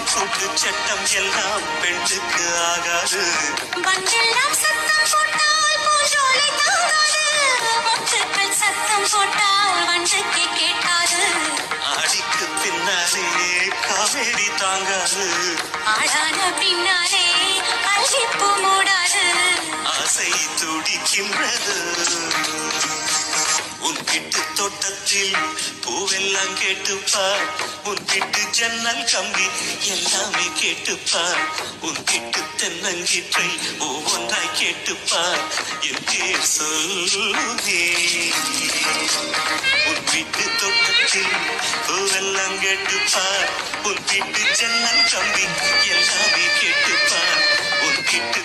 கூட்டு சட்டம் எல்லாம் பெண்ணுக்கு ஆகாது. பண்டெல்லாம் சத்தம் போட்டால் பூஞ்சோலை தாங்காது. முத்துக்கள் சத்தம் போட்டால் வண்டுக்கு கேட்காது. ஆடிக்கு பின்னாலே காவேரி தாங்காது. ஆளான பின்னாலே அள்ளிப்பூ மூடாது. ஆசை துடிக்கின்றது. உன் வீட்டு தோட்டத்தில் பூவெல்லாம் கேட்டுப்பார். உன் வீட்டு ஜன்னல் கம்பி எல்லாமே கேட்டுப்பார். உன் வீட்டு தென்னங்கீற்றை ஒவ்வொன்றாய் கேட்டுப்பார். என் பேர் சொல்லுதே. உன் வீட்டு தோட்டத்தில் பூவெல்லாம் கேட்டுப்பார். உன் வீட்டு ஜன்னல் கம்பி எல்லாமே கேட்டுப்பார். உன் வீட்டு